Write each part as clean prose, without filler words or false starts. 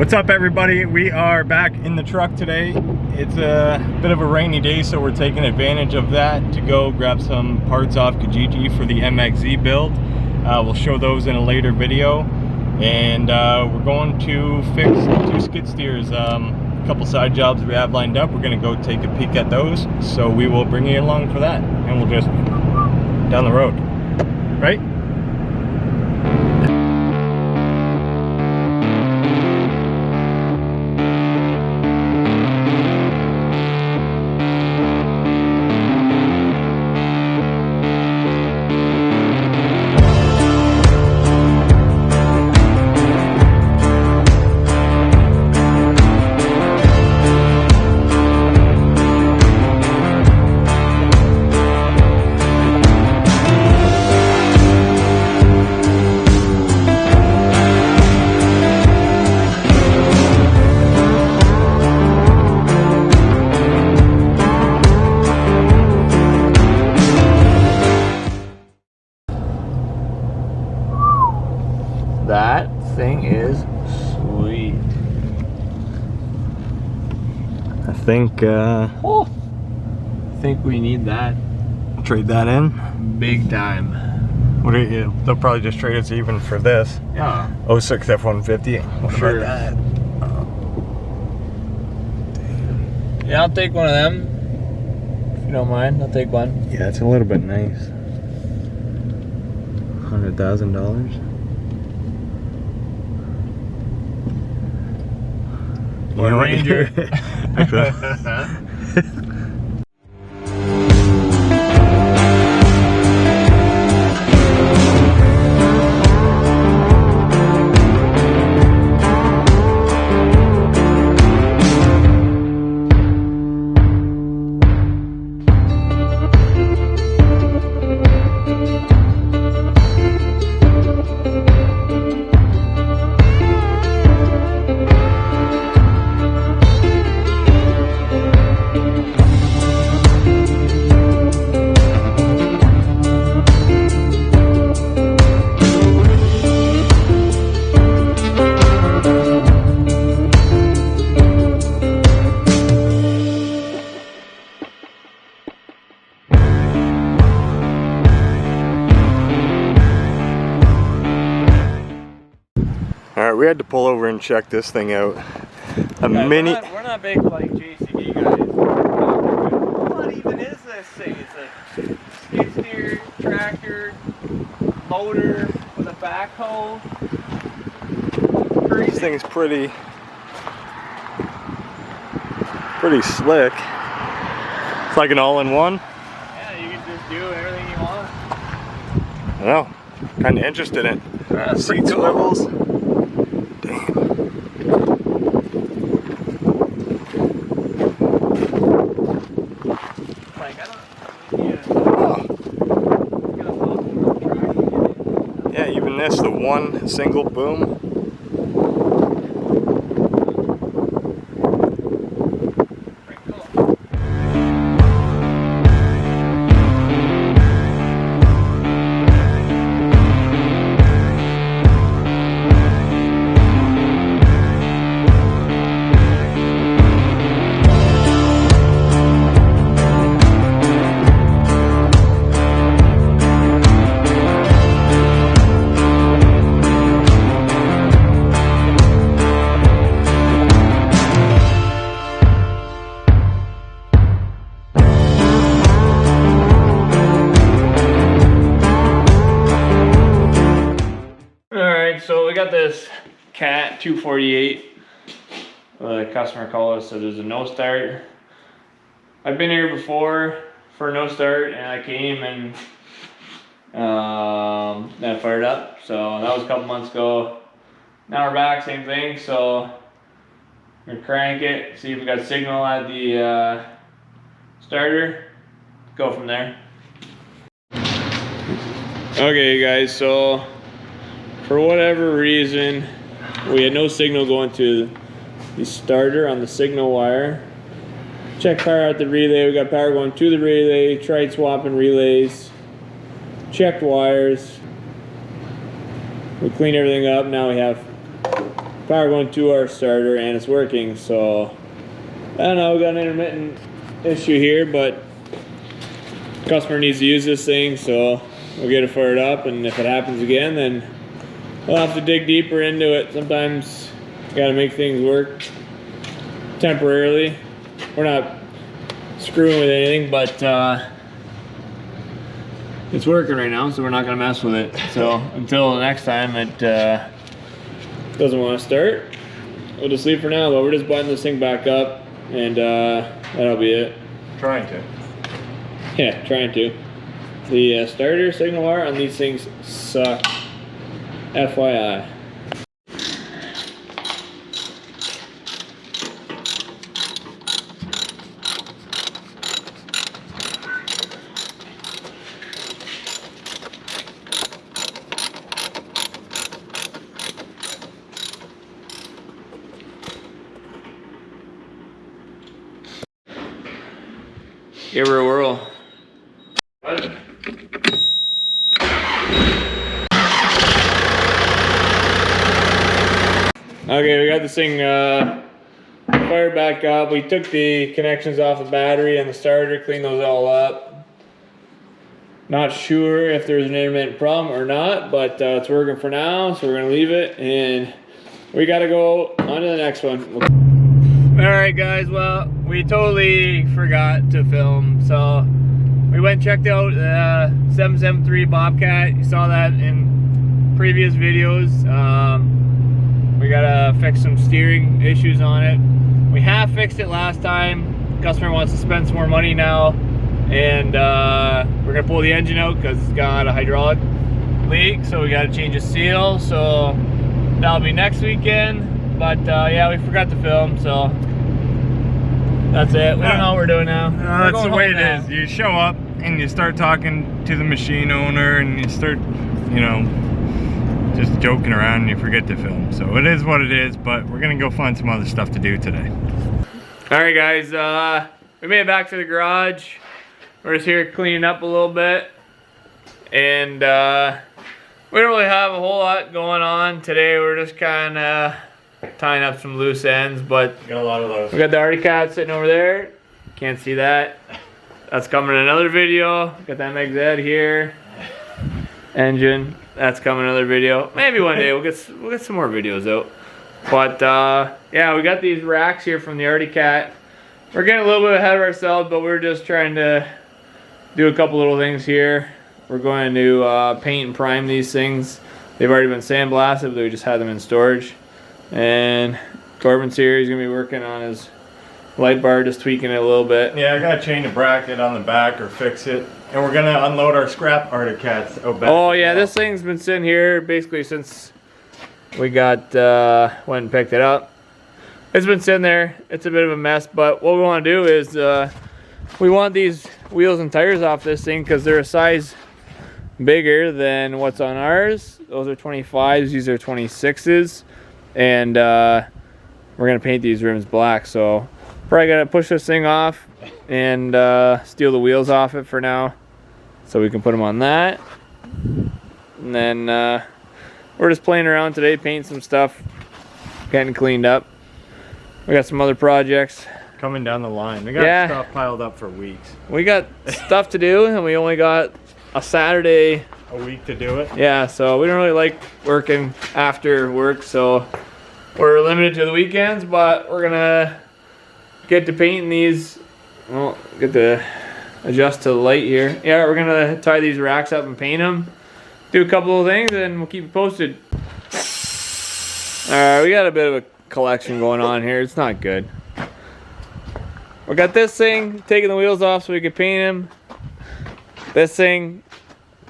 What's up, everybody? We are back in the truck today. It's a bit of a rainy day, so we're taking advantage of that to go grab some parts off Kijiji for the MXZ build. We'll show those in a later video. And we're going to fix two skid steers. A couple side jobs we have lined up. We're going to go take a peek at those. So we will bring you along for that. And we'll just down the road, right? That thing is sweet. I think we need that. Trade that in? Big time. What are you? They'll probably just trade us even for this. Yeah. 06 F-150. What sure. about that? Yeah, I'll take one of them. If you don't mind, I'll take one. Yeah, it's a little bit nice. $100,000. Or Ranger. Alright, we had to pull over and check this thing out. We're not big like JCB guys. What even is this thing? It's a skid steer, tractor, motor with a backhoe. This thing's pretty slick. It's like an all-in-one. Yeah, you can just do everything you want. I know. Kind of interested in it. Seat swivels. Damn. Like, I don't Yeah, even this, the one single boom. So we got this Cat 248. The customer called us, so there's a no start. I've been here before for a no start, and I came and then I fired up. So that was a couple months ago. Now we're back, same thing. So we're gonna crank it, see if we got signal at the starter. Go from there. Okay, guys. So for whatever reason, we had no signal going to the starter on the signal wire. Check power at the relay. We got power going to the relay. Tried swapping relays. Checked wires. We cleaned everything up. Now we have power going to our starter and it's working. So I don't know, we got an intermittent issue here, but customer needs to use this thing, so we'll get it fired up, and if it happens again, then we'll have to dig deeper into it. Sometimes you gotta make things work temporarily. We're not screwing with anything, but it's working right now, so we're not gonna mess with it. So until the next time it doesn't want to start, we'll just leave for now, but we're just buttoning this thing back up, and that'll be it. Trying to. Yeah, trying to. The starter signal wire on these things suck. FYI. Give her a whirl. Okay, we got this thing fired back up. We took the connections off the battery and the starter, cleaned those all up. Not sure if there's an intermittent problem or not, but it's working for now, so we're gonna leave it, and we gotta go on to the next one. Alright guys, well, we totally forgot to film, so we went and checked out the 773 Bobcat. You saw that in previous videos. We gotta fix some steering issues on it. We have fixed it last time. Customer wants to spend some more money now, and we're gonna pull the engine out because it's got a hydraulic leak, so we gotta change the seal. So that'll be next weekend. But yeah, we forgot to film, so that's it. We don't know what we're doing now. That's the way it is. You show up and you start talking to the machine owner, and you start, you know, just joking around, and you forget to film. So it is what it is, but we're gonna go find some other stuff to do today. All right guys, we made it back to the garage. We're just here cleaning up a little bit, and we don't really have a whole lot going on today. We're just kind of tying up some loose ends, but Got a lot of those. we got the Arctic Cat sitting over there. Can't see that. That's coming in another video. Got that MXZ here. Engine. That's coming in another video. Maybe one day we'll get some more videos out. But yeah, we got these racks here from the Arctic Cat. We're getting a little bit ahead of ourselves, but we're just trying to do a couple little things here. We're going to paint and prime these things. They've already been sandblasted, but we just had them in storage. And Corbin's here. He's gonna be working on his light bar, just tweaking it a little bit. Yeah, I gotta change a bracket on the back or fix it. And we're gonna unload our scrap Arctic Cats out back. Oh yeah, this thing's been sitting here basically since we got went and picked it up. It's been sitting there. It's a bit of a mess, but what we want to do is we want these wheels and tires off this thing because they're a size bigger than what's on ours. Those are 25s, these are 26s, and we're gonna paint these rims black. So probably gotta push this thing off and steal the wheels off it for now, so we can put them on that. And then we're just playing around today, painting some stuff, getting cleaned up. We got some other projects coming down the line. We got stuff piled up for weeks. We got stuff to do, and we only got a Saturday a week to do it. Yeah, so we don't really like working after work, so we're limited to the weekends, but we're gonna get to painting these. Well, get to adjust to the light here. Yeah, we're gonna tie these racks up and paint them, do a couple of things, and we'll keep you posted. Alright, we got a bit of a collection going on here. It's not good. We got this thing, taking the wheels off so we can paint them. This thing,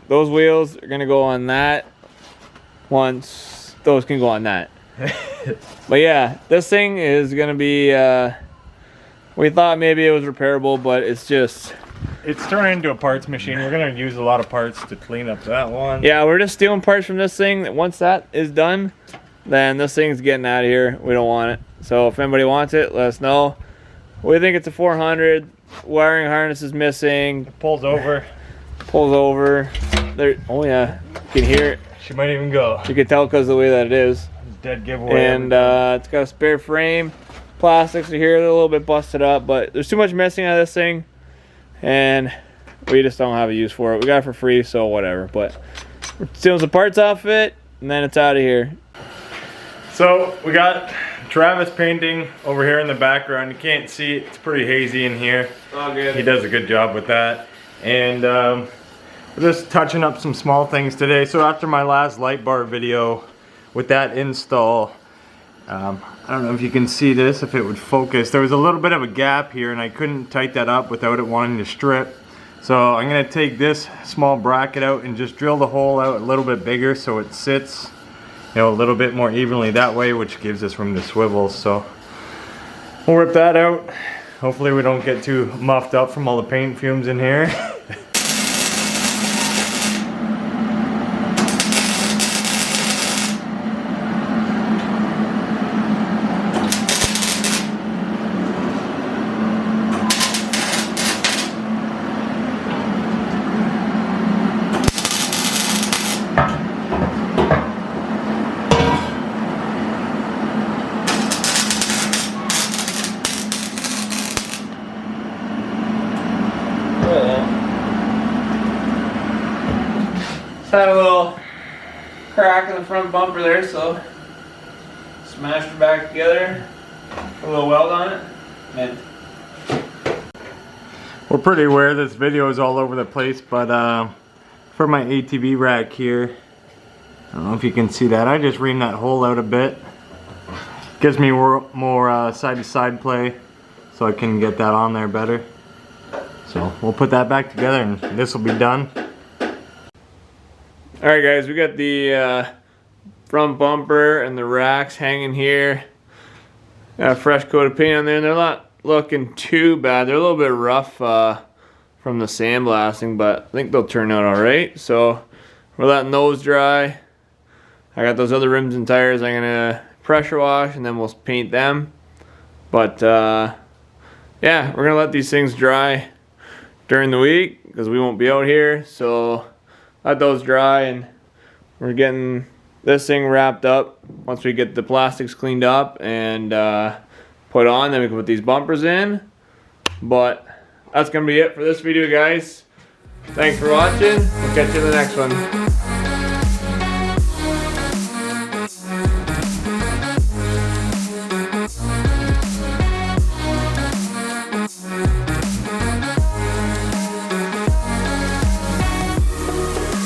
those wheels are gonna go on that. Once those can go on that. But yeah, this thing is gonna be we thought maybe it was repairable, but it's turning into a parts machine. We're gonna use a lot of parts to clean up that one. Yeah, we're just stealing parts from this thing. Once that is done, then this thing's getting out of here. We don't want it. So if anybody wants it, let us know. We think it's a 400. Wiring harness is missing. It pulls over. Pulls over. There. Oh yeah, you can hear it. She might even go. You can tell because of the way that it is. Dead giveaway. And it's got a spare frame. Plastics are here, they're a little bit busted up, but there's too much missing out of this thing, and we just don't have a use for it. We got it for free, so whatever. But we're stealing some parts off it, and then it's out of here. So we got Travis painting over here in the background. You can't see it, it's pretty hazy in here. All good. He does a good job with that. And we're just touching up some small things today. So after my last light bar video with that install, I don't know if you can see this, if it would focus. There was a little bit of a gap here and I couldn't tighten that up without it wanting to strip. So I'm gonna take this small bracket out and just drill the hole out a little bit bigger so it sits, a little bit more evenly that way, which gives us room to swivel. So we'll rip that out. Hopefully we don't get too muffed up from all the paint fumes in here. Had a little crack in the front bumper there, so smashed it back together. Put a little weld on it. And We're pretty aware this video is all over the place, but for my ATV rack here, I don't know if you can see that, I just reamed that hole out a bit. Gives me more side-to-side play, so I can get that on there better. So we'll put that back together and this will be done. alright guys, we got the front bumper and the racks hanging here. Got a fresh coat of paint on there, and they're not looking too bad. They're a little bit rough from the sandblasting, but I think they'll turn out alright. So we're letting those dry. I got those other rims and tires I'm gonna pressure wash, and then we'll paint them. But yeah, we're gonna let these things dry during the week because we won't be out here. So let those dry, and we're getting this thing wrapped up. Once we get the plastics cleaned up and put on, then we can put these bumpers in. But that's gonna be it for this video, guys. Thanks for watching. We'll catch you in the next one.